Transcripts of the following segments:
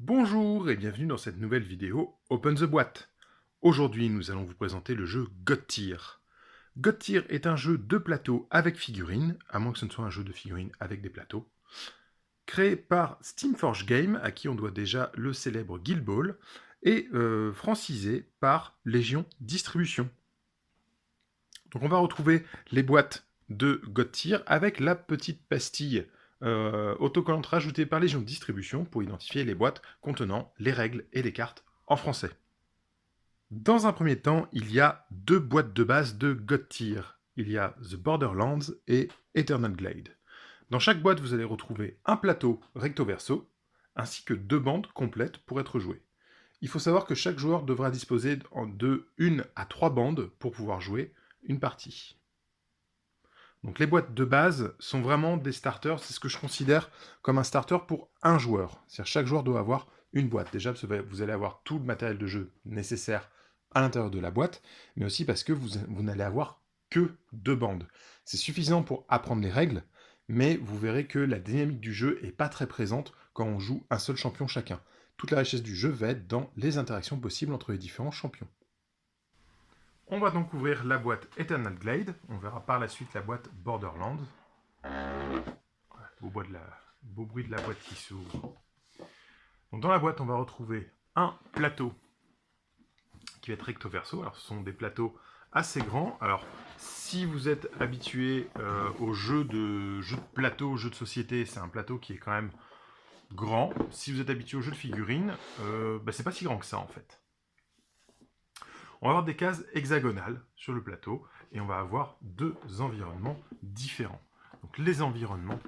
Bonjour et bienvenue dans cette nouvelle vidéo Open the Boîte. Aujourd'hui, nous allons vous présenter le jeu God Tier. God Tier est un jeu de plateau avec figurines, à moins que ce ne soit un jeu de figurines avec des plateaux, créé par Steamforge Game, à qui on doit déjà le célèbre Guild Ball, et francisé par Légion Distribution. Donc on va retrouver les boîtes de God Tier avec la petite pastille autocollante rajoutée par Légion Distribution pour identifier les boîtes contenant les règles et les cartes en français. Dans un premier temps, il y a deux boîtes de base de God Tier. Il y a The Borderlands et Eternal Glade. Dans chaque boîte, vous allez retrouver un plateau recto-verso, ainsi que deux bandes complètes pour être jouées. Il faut savoir que chaque joueur devra disposer de 1 à 3 bandes pour pouvoir jouer une partie. Donc les boîtes de base sont vraiment des starters, c'est ce que je considère comme un starter pour un joueur. C'est-à-dire chaque joueur doit avoir une boîte. Déjà parce que vous allez avoir tout le matériel de jeu nécessaire à l'intérieur de la boîte, mais aussi parce que vous n'allez avoir que 2 bandes. C'est suffisant pour apprendre les règles, mais vous verrez que la dynamique du jeu n'est pas très présente quand on joue un seul champion chacun. Toute la richesse du jeu va être dans les interactions possibles entre les différents champions. On va donc ouvrir la boîte Eternal Glade. On verra par la suite la boîte Borderlands. Beau bruit de la boîte qui s'ouvre. Donc dans la boîte, on va retrouver un plateau qui va être recto verso. Alors ce sont des plateaux assez grands. Alors si vous êtes habitué aux jeux de plateau, jeux de société, c'est un plateau qui est quand même grand. Si vous êtes habitué aux jeux de figurines, c'est pas si grand que ça en fait. On va avoir des cases hexagonales sur le plateau et on va avoir deux environnements différents. Donc les environnements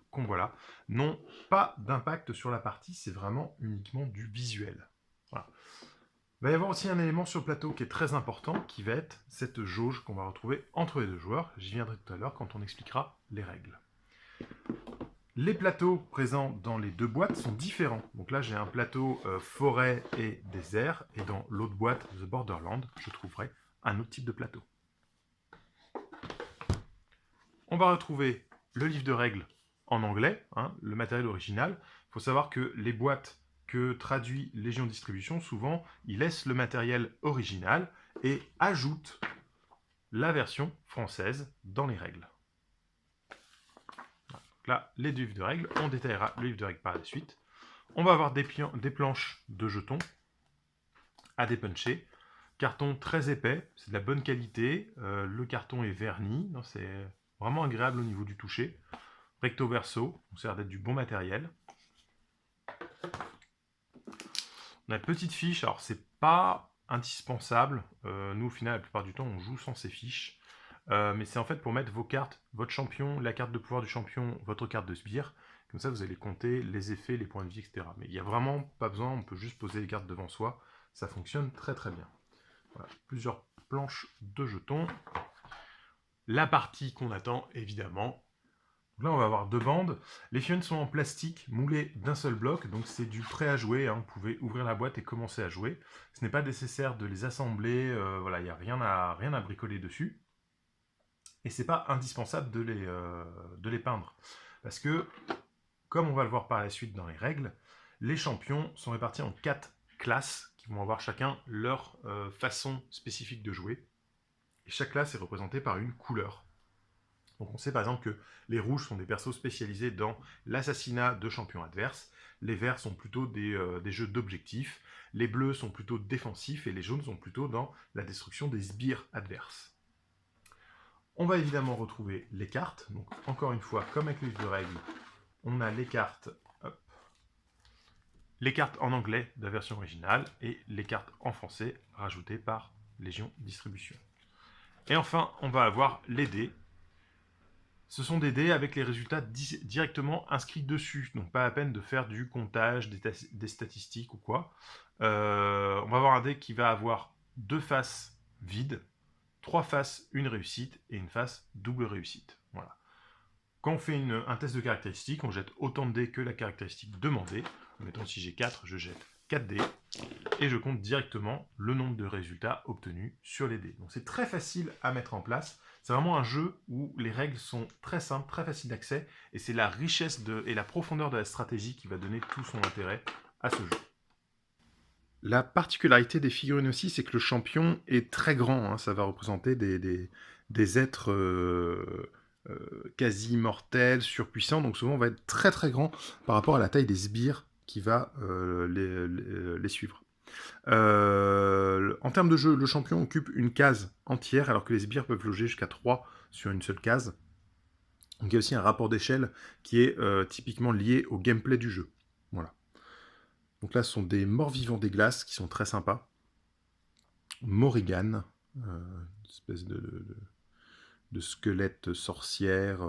qu'on voit là n'ont pas d'impact sur la partie, c'est vraiment uniquement du visuel. Voilà. Il va y avoir aussi un élément sur le plateau qui est très important, qui va être cette jauge qu'on va retrouver entre les deux joueurs. J'y viendrai tout à l'heure quand on expliquera les règles. Les plateaux présents dans les deux boîtes sont différents. Donc là, j'ai un plateau forêt et désert, et dans l'autre boîte, The Borderland, je trouverai un autre type de plateau. On va retrouver le livre de règles en anglais, le matériel original. Il faut savoir que les boîtes que traduit Légion Distribution, souvent, ils laissent le matériel original et ajoutent la version française dans les règles. Là, les deux livres de règles, on détaillera le livre de règles par la suite. On va avoir des planches de jetons à dépuncher. Carton très épais, c'est de la bonne qualité. Le carton est verni, c'est vraiment agréable au niveau du toucher. Recto verso, ça a l'air d'être du bon matériel. On a une petite fiche, alors c'est pas indispensable. Nous, au final, la plupart du temps, on joue sans ces fiches. Mais c'est en fait pour mettre vos cartes, votre champion, la carte de pouvoir du champion, votre carte de sbire. Comme ça, vous allez compter les effets, les points de vie, etc. Mais il n'y a vraiment pas besoin, on peut juste poser les cartes devant soi. Ça fonctionne très très bien. Voilà, plusieurs planches de jetons. La partie qu'on attend, évidemment. Donc là, on va avoir deux bandes. Les figurines sont en plastique, moulées d'un seul bloc. Donc c'est du prêt à jouer. Vous pouvez ouvrir la boîte et commencer à jouer. Ce n'est pas nécessaire de les assembler. Voilà, il n'y a rien à bricoler dessus. Et c'est pas indispensable de les peindre. Parce que, comme on va le voir par la suite dans les règles, les champions sont répartis en 4 classes qui vont avoir chacun leur façon spécifique de jouer. Et chaque classe est représentée par une couleur. Donc on sait par exemple que les rouges sont des persos spécialisés dans l'assassinat de champions adverses, les verts sont plutôt des jeux d'objectifs, les bleus sont plutôt défensifs et les jaunes sont plutôt dans la destruction des sbires adverses. On va évidemment retrouver les cartes. Donc, encore une fois, comme avec le livre de règles, on a les cartes, les cartes en anglais de la version originale et les cartes en français rajoutées par Légion Distribution. Et enfin, on va avoir les dés. Ce sont des dés avec les résultats directement inscrits dessus. Donc, pas la peine de faire du comptage, des statistiques ou quoi. On va avoir un dé qui va avoir 2 faces vides, 3 faces, une réussite, et une face double réussite. Voilà. Quand on fait un test de caractéristiques, on jette autant de dés que la caractéristique demandée. Mettons si j'ai 4, je jette 4 dés. et je compte directement le nombre de résultats obtenus sur les dés. Donc c'est très facile à mettre en place. C'est vraiment un jeu où les règles sont très simples, très faciles d'accès, et c'est la richesse et la profondeur de la stratégie qui va donner tout son intérêt à ce jeu. La particularité des figurines aussi, c'est que le champion est très grand, hein. Ça va représenter des êtres quasi mortels, surpuissants, donc souvent on va être très très grand par rapport à la taille des sbires qui va les suivre. En termes de jeu, le champion occupe une case entière, alors que les sbires peuvent loger jusqu'à 3 sur une seule case. Donc il y a aussi un rapport d'échelle qui est typiquement lié au gameplay du jeu. Voilà. Donc là, ce sont des morts-vivants des glaces qui sont très sympas. Morrigan, une espèce de squelette sorcière,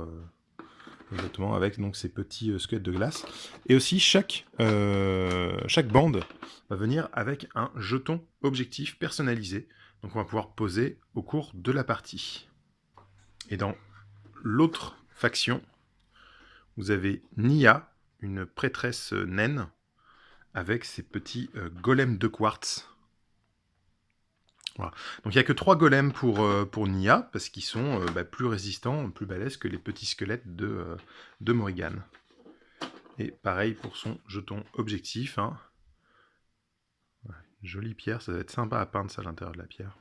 exactement, avec donc ces petits squelettes de glace. Et aussi, chaque bande va venir avec un jeton objectif personnalisé. Donc on va pouvoir poser au cours de la partie. Et dans l'autre faction, vous avez Nia, une prêtresse naine, avec ces petits golems de quartz. Voilà. Donc il n'y a que 3 golems pour Nia, parce qu'ils sont plus résistants, plus balèzes que les petits squelettes de Morrigan. Et pareil pour son jeton objectif. Hein. Voilà, une jolie pierre, ça va être sympa à peindre ça à l'intérieur de la pierre.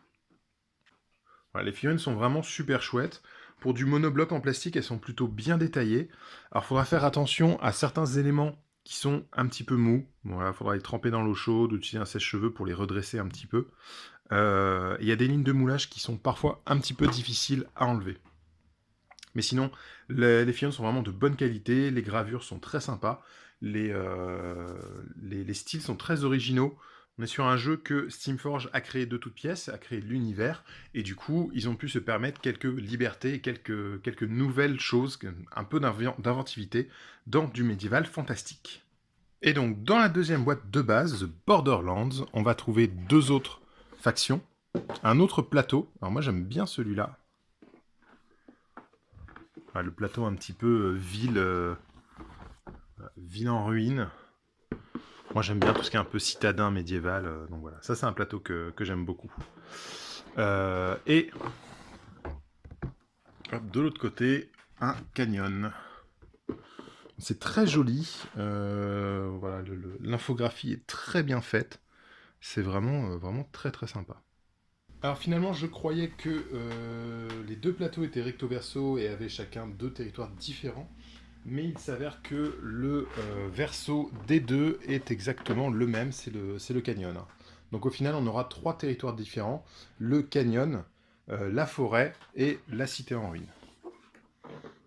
Voilà, les figurines sont vraiment super chouettes. Pour du monobloc en plastique, elles sont plutôt bien détaillées. Alors il faudra faire attention à certains éléments qui sont un petit peu mous. Voilà, il faudra les tremper dans l'eau chaude, utiliser un sèche-cheveux pour les redresser un petit peu. Il y a des lignes de moulage qui sont parfois un petit peu difficiles à enlever. Mais sinon, les figurines sont vraiment de bonne qualité, les gravures sont très sympas, les styles sont très originaux. On est sur un jeu que Steamforge a créé de toutes pièces, a créé l'univers, et du coup, ils ont pu se permettre quelques libertés, quelques nouvelles choses, un peu d'inventivité dans du médiéval fantastique. Et donc, dans la deuxième boîte de base, The Borderlands, on va trouver 2 autres factions, un autre plateau. Alors moi, j'aime bien celui-là. Ah, le plateau un petit peu ville en ruine. Moi, j'aime bien tout ce qui est un peu citadin médiéval. Donc voilà, ça c'est un plateau que j'aime beaucoup. Et hop, de l'autre côté, un canyon. C'est très joli. Voilà, l'infographie est très bien faite. C'est vraiment très très sympa. Alors finalement, je croyais que les 2 plateaux étaient recto-verso et avaient chacun 2 territoires différents. Mais il s'avère que le verso des 2 est exactement le même, c'est le canyon. Donc au final, on aura 3 territoires différents. Le canyon, la forêt et la cité en ruine.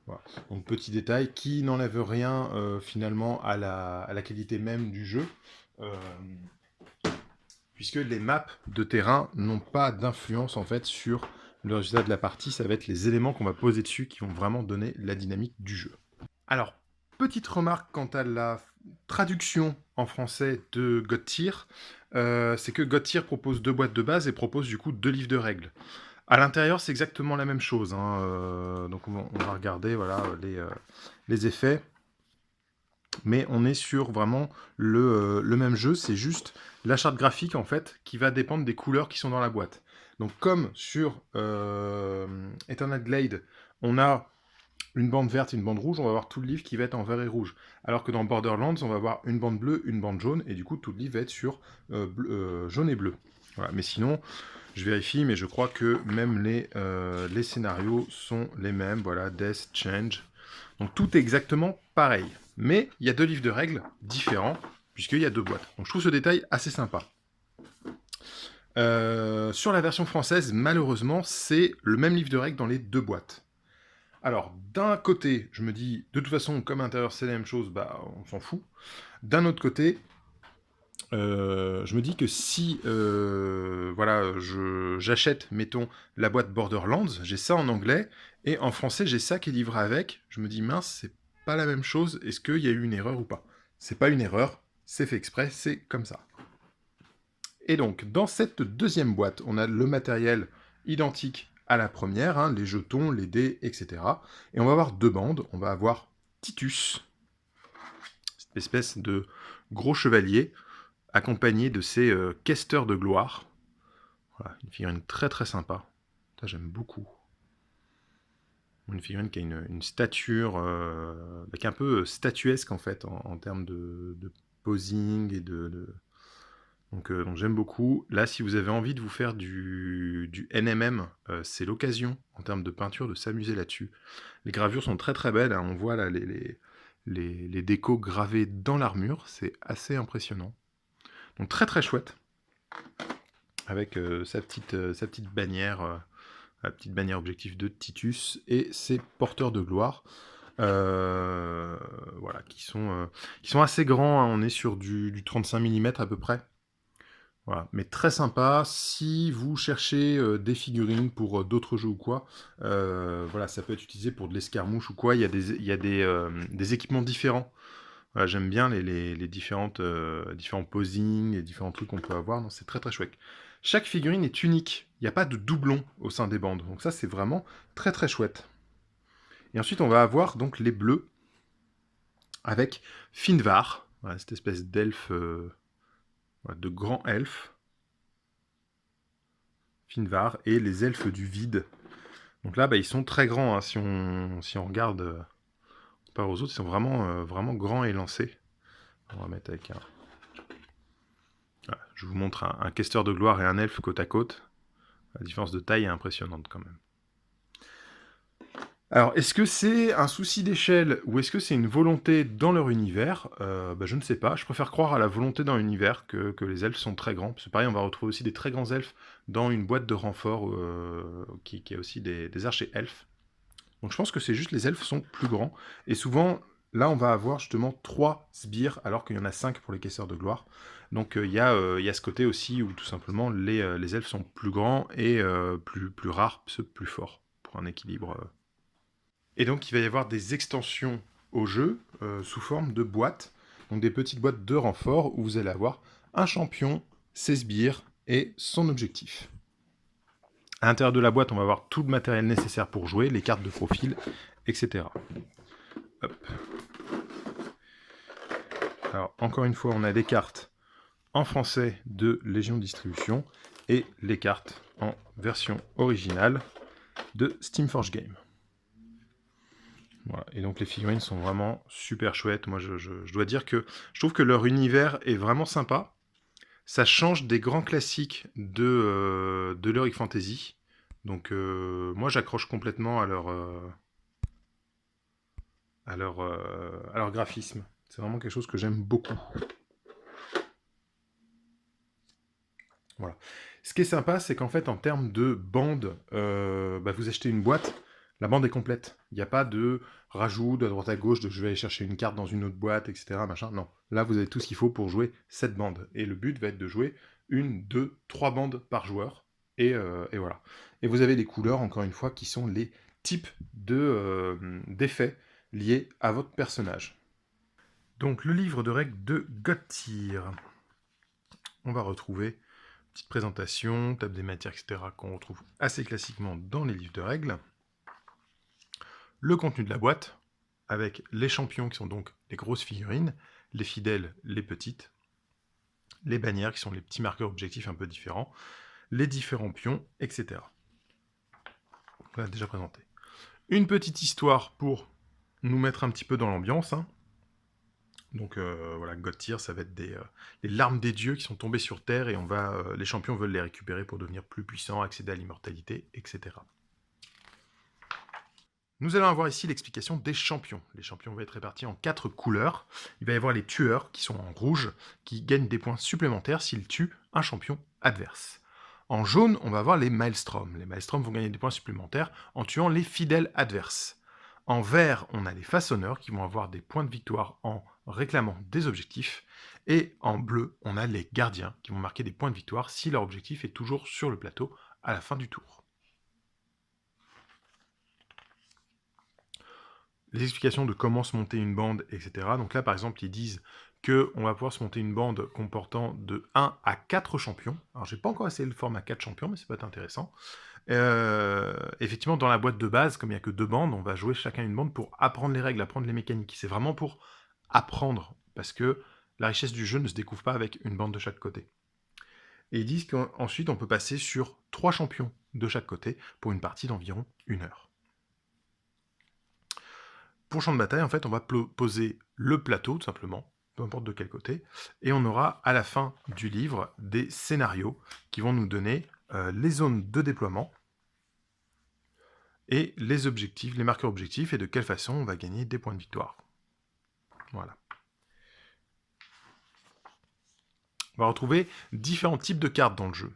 Voilà. Donc petit détail qui n'enlève rien finalement à la qualité même du jeu. Puisque les maps de terrain n'ont pas d'influence en fait sur le résultat de la partie, ça va être les éléments qu'on va poser dessus qui vont vraiment donner la dynamique du jeu. Alors, petite remarque quant à la traduction en français de God Tier, c'est que God Tier propose 2 boîtes de base et propose du coup 2 livres de règles. À l'intérieur, c'est exactement la même chose, hein, donc on va regarder voilà, les effets. Mais on est sur vraiment le même jeu, c'est juste la charte graphique en fait qui va dépendre des couleurs qui sont dans la boîte. Donc comme sur Eternal Glade, on a une bande verte et une bande rouge, on va avoir tout le livre qui va être en vert et rouge. Alors que dans Borderlands, on va avoir une bande bleue, une bande jaune, et du coup tout le livre va être sur jaune et bleu. Voilà. Mais sinon, je vérifie, mais je crois que même les scénarios sont les mêmes. Voilà, Death, Change. Donc tout est exactement pareil. Mais il y a 2 livres de règles différents, puisqu'il y a 2 boîtes. Donc je trouve ce détail assez sympa. Sur la version française, malheureusement, c'est le même livre de règles dans les 2 boîtes. Alors, d'un côté, je me dis, de toute façon, comme à l'intérieur c'est la même chose, bah on s'en fout. D'un autre côté, je me dis que si voilà, j'achète, mettons, la boîte Borderlands, j'ai ça en anglais, et en français, j'ai ça qui est livré avec, je me dis, mince, c'est pas la même chose, est-ce qu'il y a eu une erreur ou pas? C'est pas une erreur, c'est fait exprès, c'est comme ça. Et donc, dans cette deuxième boîte, on a le matériel identique à la première, hein, les jetons, les dés, etc. Et on va avoir 2 bandes, on va avoir Titus, cette espèce de gros chevalier, accompagné de ces questeurs de gloire. Voilà, une figurine très très sympa. Ça, j'aime beaucoup. Une figurine qui a une stature, qui est un peu statuesque en fait, en termes de posing et donc j'aime beaucoup. Là, si vous avez envie de vous faire du NMM, c'est l'occasion, en termes de peinture, de s'amuser là-dessus. Les gravures sont très très belles, hein. On voit là les décos gravés dans l'armure, c'est assez impressionnant. Donc très très chouette, avec sa petite bannière, la petite bannière objectif de Titus et ses porteurs de gloire. Voilà, qui sont assez grands, hein. On est sur du 35 mm à peu près. Voilà, mais très sympa. Si vous cherchez des figurines pour d'autres jeux ou quoi, voilà, ça peut être utilisé pour de l'escarmouche ou quoi. Il y a des équipements différents. Voilà, j'aime bien les différents posings, les différents trucs qu'on peut avoir. Donc c'est très très chouette. Chaque figurine est unique. Il n'y a pas de doublon au sein des bandes. Donc ça, c'est vraiment très très chouette. Et ensuite, on va avoir donc les bleus avec Finvar, voilà, cette espèce d'elfe, voilà, de grand elfe. Finvar et les elfes du vide. Donc là, ils sont très grands, hein, si on regarde par aux autres, ils sont vraiment grands et lancés. On va mettre avec un... Voilà, je vous montre un questeur de gloire et un elfe côte à côte. La différence de taille est impressionnante quand même. Alors, est-ce que c'est un souci d'échelle ou est-ce que c'est une volonté dans leur univers? Je ne sais pas. Je préfère croire à la volonté dans l'univers que les elfes sont très grands. C'est pareil, on va retrouver aussi des très grands elfes dans une boîte de renfort qui a aussi des archers elfes. Donc je pense que c'est juste les elfes sont plus grands. Et souvent, là, on va avoir justement 3 sbires, alors qu'il y en a 5 pour les caisseurs de gloire. Donc il y a ce côté aussi où tout simplement les elfes sont plus grands et plus rares, plus forts, pour un équilibre. Et donc il va y avoir des extensions au jeu sous forme de boîtes. Donc des petites boîtes de renfort où vous allez avoir un champion, ses sbires et son objectif. À l'intérieur de la boîte, on va avoir tout le matériel nécessaire pour jouer, les cartes de profil, etc. Hop. Alors, encore une fois, on a des cartes en français de Légion Distribution et les cartes en version originale de Steamforge Game. Voilà. Et donc les figurines sont vraiment super chouettes. Moi, je dois dire que je trouve que leur univers est vraiment sympa. Ça change des grands classiques de l'Heroic Fantasy. Donc moi j'accroche complètement à leur graphisme. C'est vraiment quelque chose que j'aime beaucoup. Voilà. Ce qui est sympa, c'est qu'en fait en termes de bande, vous achetez une boîte, la bande est complète. Il n'y a pas de rajout de droite à gauche, de je vais aller chercher une carte dans une autre boîte, etc. Machin. Non. Là, vous avez tout ce qu'il faut pour jouer cette bande. Et le but va être de jouer 1, 2, 3 bandes par joueur. Et voilà. Et vous avez des couleurs, encore une fois, qui sont les types d'effets liés à votre personnage. Donc, le livre de règles de Gottir. On va retrouver petite présentation, table des matières, etc. qu'on retrouve assez classiquement dans les livres de règles. Le contenu de la boîte, avec les champions qui sont donc les grosses figurines, les fidèles, les petites, les bannières qui sont les petits marqueurs objectifs un peu différents, les différents pions, etc. On l'a déjà présenté. Une petite histoire pour nous mettre un petit peu dans l'ambiance. Hein. Donc voilà, Gottir, ça va être les larmes des dieux qui sont tombées sur Terre et les champions veulent les récupérer pour devenir plus puissants, accéder à l'immortalité, etc. Nous allons avoir ici l'explication des champions. Les champions vont être répartis en 4 couleurs. Il va y avoir les tueurs qui sont en rouge, qui gagnent des points supplémentaires s'ils tuent un champion adverse. En jaune, on va avoir les maelstroms. Les maelstroms vont gagner des points supplémentaires en tuant les fidèles adverses. En vert, on a les façonneurs qui vont avoir des points de victoire en réclamant des objectifs. Et en bleu, on a les gardiens qui vont marquer des points de victoire si leur objectif est toujours sur le plateau à la fin du tour. Les explications de comment se monter une bande, etc. Donc là, par exemple, ils disent qu'on va pouvoir se monter une bande comportant de 1 à 4 champions. Alors, j'ai pas encore essayé le format 4 champions, mais ça peut être intéressant. Effectivement, dans la boîte de base, comme il n'y a que 2 bandes, on va jouer chacun une bande pour apprendre les règles, apprendre les mécaniques. C'est vraiment pour apprendre, parce que la richesse du jeu ne se découvre pas avec une bande de chaque côté. Et ils disent qu'ensuite on peut passer sur 3 champions de chaque côté pour une partie d'environ 1 heure. Pour champ de bataille, en fait, on va poser le plateau, tout simplement, peu importe de quel côté, et on aura à la fin du livre des scénarios qui vont nous donner les zones de déploiement et les objectifs, les marqueurs objectifs, et de quelle façon on va gagner des points de victoire. Voilà. On va retrouver différents types de cartes dans le jeu.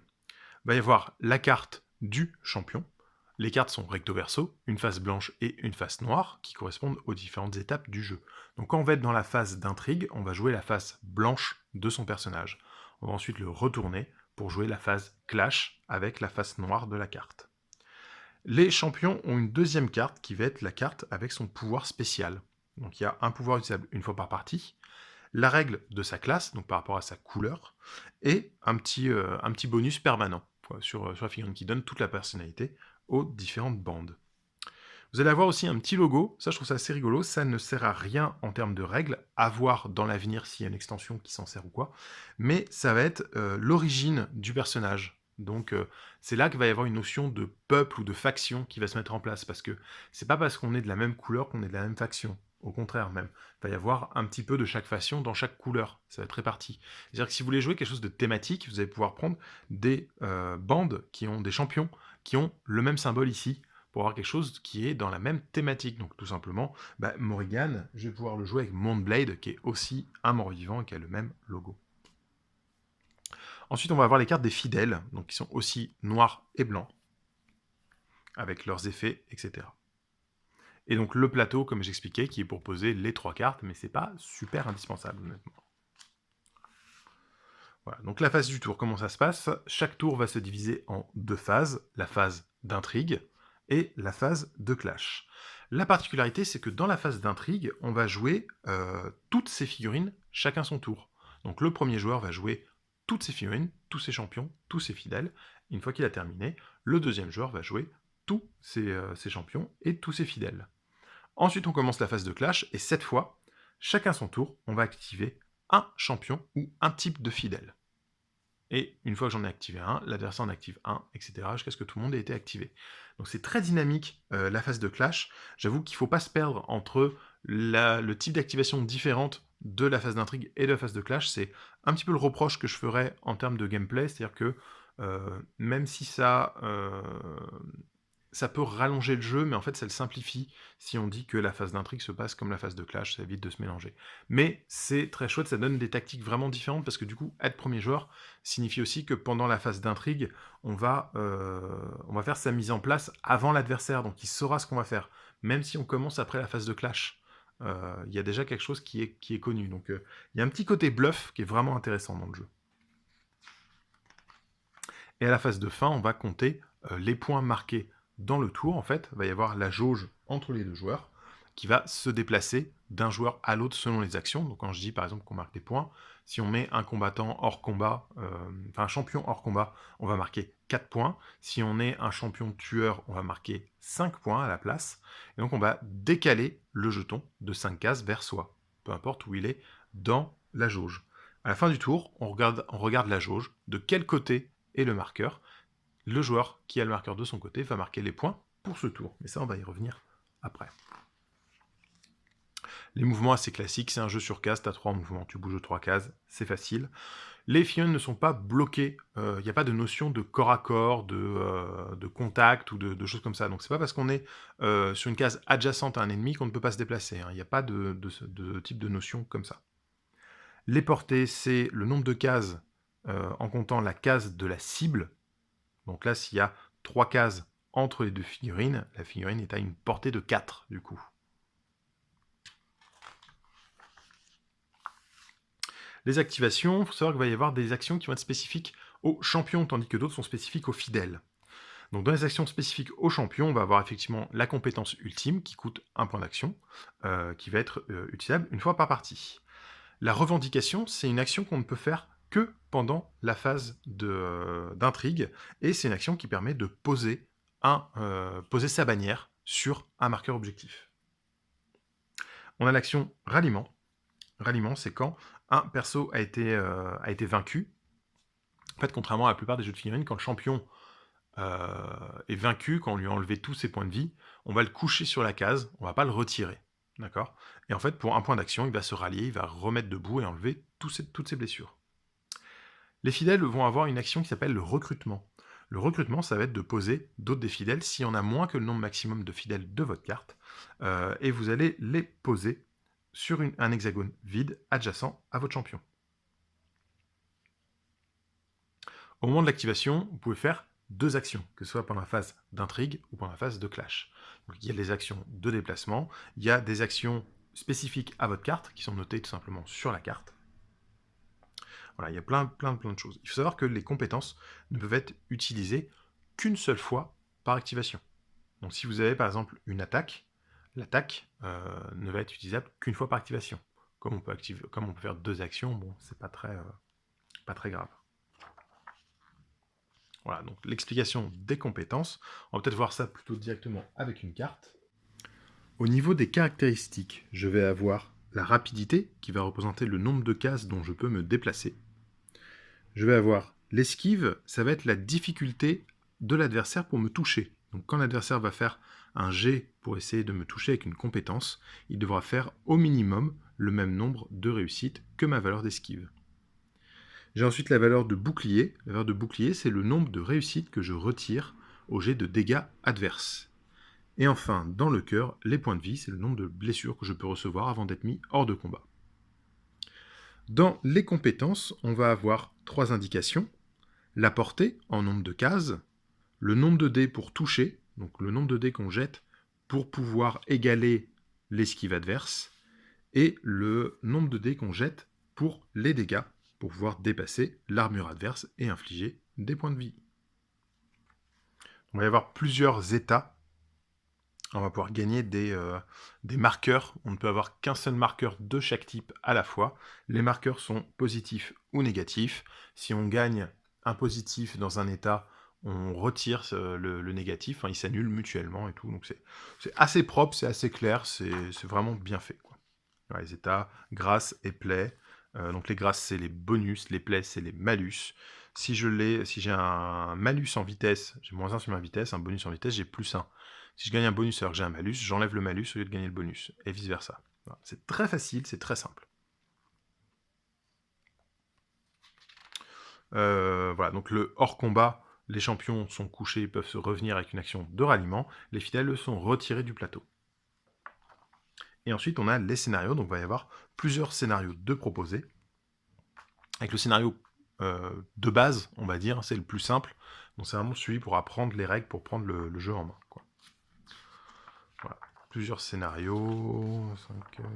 Il va y avoir la carte du champion. Les cartes sont recto verso, une face blanche et une face noire, qui correspondent aux différentes étapes du jeu. Donc quand on va être dans la phase d'intrigue, on va jouer la face blanche de son personnage. On va ensuite le retourner pour jouer la phase clash avec la face noire de la carte. Les champions ont une deuxième carte qui va être la carte avec son pouvoir spécial. Donc il y a un pouvoir utilisable une fois par partie, la règle de sa classe, donc par rapport à sa couleur, et un petit bonus permanent sur la figurine qui donne toute la personnalité aux différentes bandes. Vous allez avoir aussi un petit logo, ça je trouve ça assez rigolo, ça ne sert à rien en termes de règles, à voir dans l'avenir s'il y a une extension qui s'en sert ou quoi, mais ça va être l'origine du personnage. Donc c'est là qu'il va y avoir une notion de peuple ou de faction qui va se mettre en place, parce que c'est pas parce qu'on est de la même couleur qu'on est de la même faction. Au contraire même, il va y avoir un petit peu de chaque faction dans chaque couleur, ça va être réparti. C'est-à-dire que si vous voulez jouer quelque chose de thématique, vous allez pouvoir prendre des bandes qui ont des champions qui ont le même symbole ici, pour avoir quelque chose qui est dans la même thématique. Donc tout simplement, Morrigan, je vais pouvoir le jouer avec Moonblade, qui est aussi un mort-vivant et qui a le même logo. Ensuite, on va avoir les cartes des fidèles, donc qui sont aussi noirs et blancs, avec leurs effets, etc. Et donc le plateau, comme j'expliquais, qui est pour poser les 3 cartes, mais c'est pas super indispensable, honnêtement. Voilà, donc la phase du tour, comment ça se passe? Chaque tour va se diviser en 2 phases, la phase d'intrigue et la phase de clash. La particularité, c'est que dans la phase d'intrigue, on va jouer toutes ces figurines, chacun son tour. Donc le premier joueur va jouer toutes ses figurines, tous ses champions, tous ses fidèles. Une fois qu'il a terminé, le deuxième joueur va jouer tous ses champions et tous ses fidèles. Ensuite, on commence la phase de clash, et cette fois, chacun son tour, on va activer un champion ou un type de fidèle. Et une fois que j'en ai activé un, l'adversaire en active un, etc. jusqu'à ce que tout le monde ait été activé. Donc c'est très dynamique la phase de clash. J'avoue qu'il ne faut pas se perdre entre le type d'activation différente de la phase d'intrigue et de la phase de clash. C'est un petit peu le reproche que je ferais en termes de gameplay, c'est-à-dire que même si ça peut rallonger le jeu, mais en fait ça le simplifie si on dit que la phase d'intrigue se passe comme la phase de clash, ça évite de se mélanger. Mais c'est très chouette, ça donne des tactiques vraiment différentes, parce que du coup, être premier joueur signifie aussi que pendant la phase d'intrigue, on va faire sa mise en place avant l'adversaire, donc il saura ce qu'on va faire, même si on commence après la phase de clash. Il y a déjà quelque chose qui est connu, donc il y a un petit côté bluff qui est vraiment intéressant dans le jeu. Et à la phase de fin, on va compter les points marqués dans le tour. En fait, il va y avoir la jauge entre les deux joueurs qui va se déplacer d'un joueur à l'autre selon les actions. Donc quand je dis par exemple qu'on marque des points, si on met un combattant hors combat, un champion hors combat, on va marquer 4 points. Si on est un champion tueur, on va marquer 5 points à la place. Et donc on va décaler le jeton de 5 cases vers soi, peu importe où il est dans la jauge. À la fin du tour, on regarde la jauge, de quel côté est le marqueur. Le joueur qui a le marqueur de son côté va marquer les points pour ce tour. Mais ça, on va y revenir après. Les mouvements assez classiques, c'est un jeu sur case, tu as 3 mouvements, tu bouges 3 cases, c'est facile. Les figurines ne sont pas bloquées, il n'y a pas de notion de corps à corps, de contact ou de choses comme ça. Donc c'est pas parce qu'on est sur une case adjacente à un ennemi qu'on ne peut pas se déplacer, hein. Il n'y a pas de type de notion comme ça. Les portées, c'est le nombre de cases en comptant la case de la cible. Donc là, s'il y a 3 cases entre les deux figurines, la figurine est à une portée de 4 du coup. Les activations, il faut savoir qu'il va y avoir des actions qui vont être spécifiques aux champions, tandis que d'autres sont spécifiques aux fidèles. Donc dans les actions spécifiques aux champions, on va avoir effectivement la compétence ultime qui coûte 1 point d'action, qui va être utilisable une fois par partie. La revendication, c'est une action qu'on ne peut faire que pendant la phase d'intrigue, et c'est une action qui permet de poser sa bannière sur un marqueur objectif. On a l'action ralliement. Ralliement, c'est quand un perso a été vaincu. En fait, contrairement à la plupart des jeux de figurines, quand le champion est vaincu, quand on lui a enlevé tous ses points de vie, on va le coucher sur la case, on va pas le retirer. D'accord? Et en fait, pour un point d'action, il va se rallier, il va remettre debout et enlever toutes ses blessures. Les fidèles vont avoir une action qui s'appelle le recrutement. Le recrutement, ça va être de poser d'autres des fidèles s'il y en a moins que le nombre maximum de fidèles de votre carte, et vous allez les poser sur un hexagone vide adjacent à votre champion. Au moment de l'activation, vous pouvez faire 2 actions, que ce soit pendant la phase d'intrigue ou pendant la phase de clash. Donc, il y a les actions de déplacement, il y a des actions spécifiques à votre carte, qui sont notées tout simplement sur la carte. Voilà, il y a plein de choses. Il faut savoir que les compétences ne peuvent être utilisées qu'une seule fois par activation. Donc si vous avez par exemple une attaque, l'attaque ne va être utilisable qu'une fois par activation. Comme on peut faire 2 actions, bon, c'est pas très grave. Voilà, donc l'explication des compétences. On va peut-être voir ça plutôt directement avec une carte. Au niveau des caractéristiques, je vais avoir la rapidité, qui va représenter le nombre de cases dont je peux me déplacer. Je vais avoir l'esquive, ça va être la difficulté de l'adversaire pour me toucher. Donc quand l'adversaire va faire un jet pour essayer de me toucher avec une compétence, il devra faire au minimum le même nombre de réussites que ma valeur d'esquive. J'ai ensuite la valeur de bouclier. La valeur de bouclier, c'est le nombre de réussites que je retire au jet de dégâts adverses. Et enfin, dans le cœur, les points de vie, c'est le nombre de blessures que je peux recevoir avant d'être mis hors de combat. Dans les compétences, on va avoir 3 indications. La portée en nombre de cases, le nombre de dés pour toucher, donc le nombre de dés qu'on jette pour pouvoir égaler l'esquive adverse, et le nombre de dés qu'on jette pour les dégâts, pour pouvoir dépasser l'armure adverse et infliger des points de vie. On va y avoir plusieurs états. On va pouvoir gagner des marqueurs. On ne peut avoir qu'un seul marqueur de chaque type à la fois. Les marqueurs sont positifs ou négatifs. Si on gagne un positif dans un état, on retire le négatif. Ils s'annulent mutuellement et tout. Donc c'est assez propre, c'est assez clair, c'est vraiment bien fait, quoi. Voilà, les états, grâce et plaie. Donc les grâces, c'est les bonus, les plaies, c'est les malus. Si j'ai un malus en vitesse, j'ai -1 sur ma vitesse, un bonus en vitesse, j'ai +1. Si je gagne un bonus alors que j'ai un malus, j'enlève le malus au lieu de gagner le bonus, et vice-versa. Voilà. C'est très facile, c'est très simple. Voilà, donc le hors combat, les champions sont couchés, ils peuvent se revenir avec une action de ralliement, les fidèles sont retirés du plateau. Et ensuite, on a les scénarios, donc il va y avoir plusieurs scénarios de proposés. Avec le scénario de base, on va dire, c'est le plus simple. Donc c'est vraiment celui pour apprendre les règles, pour prendre le jeu en main, quoi. Voilà. Plusieurs scénarios.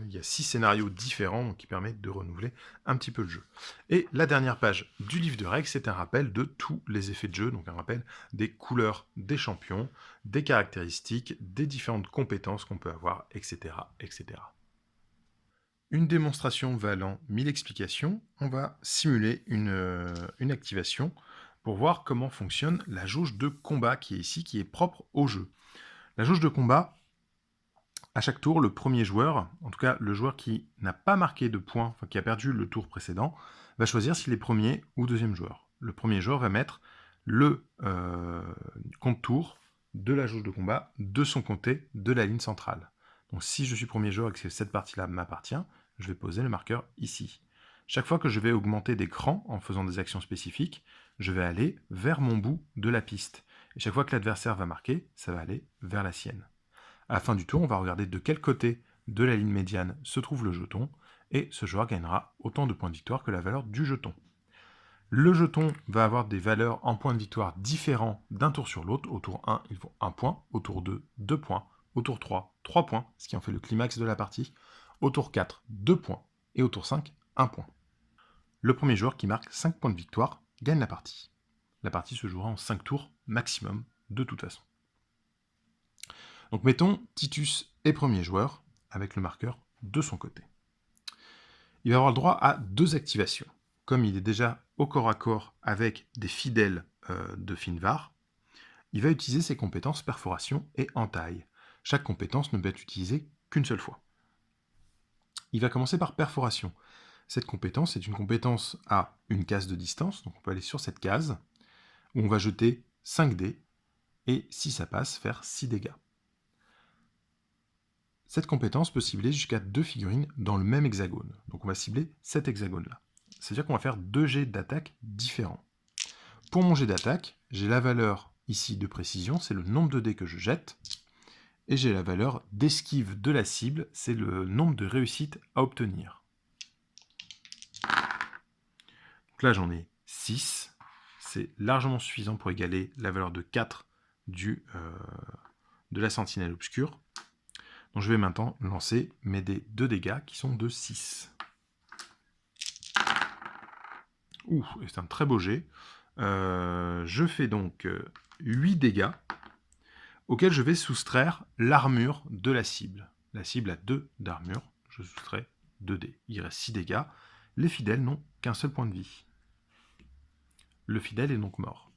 Il y a 6 scénarios différents, donc qui permettent de renouveler un petit peu le jeu. Et la dernière page du livre de règles, c'est un rappel de tous les effets de jeu, donc un rappel des couleurs des champions, des caractéristiques, des différentes compétences qu'on peut avoir, etc., etc. Une démonstration valant 1000 explications, on va simuler une activation pour voir comment fonctionne la jauge de combat qui est ici, qui est propre au jeu. La jauge de combat, à chaque tour, le premier joueur, en tout cas le joueur qui n'a pas marqué de points, enfin qui a perdu le tour précédent, va choisir s'il est premier ou deuxième joueur. Le premier joueur va mettre le compte-tour de la jauge de combat de son côté de la ligne centrale. Donc si je suis premier joueur et que cette partie-là m'appartient, je vais poser le marqueur ici. Chaque fois que je vais augmenter des crans en faisant des actions spécifiques, je vais aller vers mon bout de la piste. Et chaque fois que l'adversaire va marquer, ça va aller vers la sienne. À la fin du tour, on va regarder de quel côté de la ligne médiane se trouve le jeton, et ce joueur gagnera autant de points de victoire que la valeur du jeton. Le jeton va avoir des valeurs en points de victoire différents d'un tour sur l'autre. Au tour 1, il vaut 1 point. Au tour 2, 2 points. Au tour 3, 3 points, ce qui en fait le climax de la partie. Au tour 4, 2 points. Et au tour 5, 1 point. Le premier joueur qui marque 5 points de victoire gagne la partie. La partie se jouera en 5 tours maximum, de toute façon. Donc mettons, Titus est premier joueur, avec le marqueur de son côté. Il va avoir le droit à 2 activations. Comme il est déjà au corps à corps avec des fidèles de Finvar, il va utiliser ses compétences perforation et entaille. Chaque compétence ne peut être utilisée qu'une seule fois. Il va commencer par perforation. Cette compétence est une compétence à une case de distance, donc on peut aller sur cette case, où on va jeter 5 dés, et si ça passe, faire 6 dégâts. Cette compétence peut cibler jusqu'à 2 figurines dans le même hexagone, donc on va cibler cet hexagone-là. C'est-à-dire qu'on va faire 2 jets d'attaque différents. Pour mon jet d'attaque, j'ai la valeur ici de précision, c'est le nombre de dés que je jette, et j'ai la valeur d'esquive de la cible, c'est le nombre de réussites à obtenir. Donc là j'en ai 6, c'est largement suffisant pour égaler la valeur de 4 de la sentinelle obscure. Donc je vais maintenant lancer mes dés de dégâts qui sont de 6. Ouh, c'est un très beau jet. Je fais donc 8 dégâts auxquels je vais soustraire l'armure de la cible. La cible a 2 d'armure, je soustrais 2 dés. Il reste 6 dégâts. Les fidèles n'ont qu'un seul point de vie. Le fidèle est donc mort.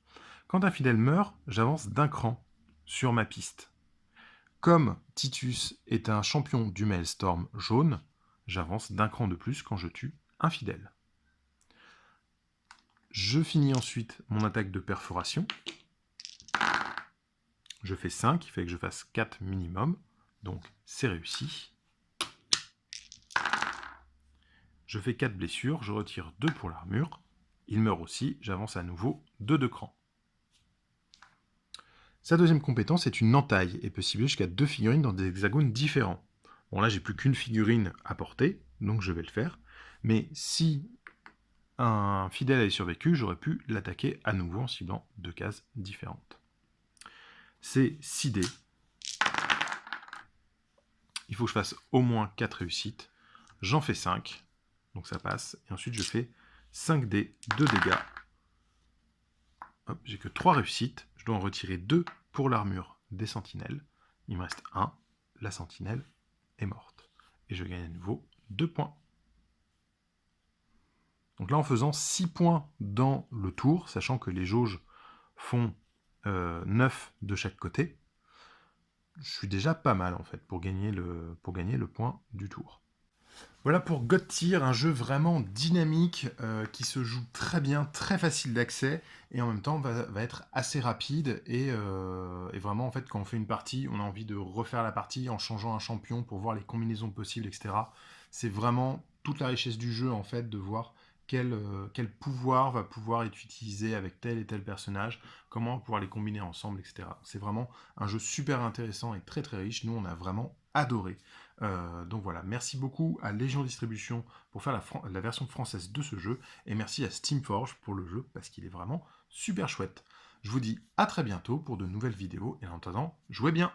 Quand un fidèle meurt, j'avance d'un cran sur ma piste. Comme Titus est un champion du Maelstrom jaune, j'avance d'un cran de plus quand je tue un fidèle. Je finis ensuite mon attaque de perforation. Je fais 5, il fallait que je fasse 4 minimum, donc c'est réussi. Je fais 4 blessures, je retire 2 pour l'armure. Il meurt aussi, j'avance à nouveau de 2 crans. Sa deuxième compétence est une entaille et peut cibler jusqu'à 2 figurines dans des hexagones différents. Bon là j'ai plus qu'une figurine à porter, donc je vais le faire. Mais si un fidèle avait survécu, j'aurais pu l'attaquer à nouveau en ciblant 2 cases différentes. C'est 6 dés. Il faut que je fasse au moins 4 réussites. J'en fais 5, donc ça passe. Et ensuite je fais 5 dés de dégâts. Hop, j'ai que 3 réussites. Je dois en retirer 2 pour l'armure des sentinelles. Il me reste 1. La sentinelle est morte. Et je gagne à nouveau 2 points. Donc là, en faisant 6 points dans le tour, sachant que les jauges font 9 de chaque côté, je suis déjà pas mal en fait pour gagner le point du tour. Voilà pour God Tier, un jeu vraiment dynamique qui se joue très bien, très facile d'accès et en même temps va être assez rapide et vraiment en fait quand on fait une partie, on a envie de refaire la partie en changeant un champion pour voir les combinaisons possibles, etc. C'est vraiment toute la richesse du jeu en fait de voir quel pouvoir va pouvoir être utilisé avec tel et tel personnage, comment on va pouvoir les combiner ensemble, etc. C'est vraiment un jeu super intéressant et très très riche. Nous on a vraiment adoré. Donc voilà, merci beaucoup à Légion Distribution pour faire la version française de ce jeu, et merci à Steamforge pour le jeu, parce qu'il est vraiment super chouette. Je vous dis à très bientôt pour de nouvelles vidéos, et en attendant, jouez bien!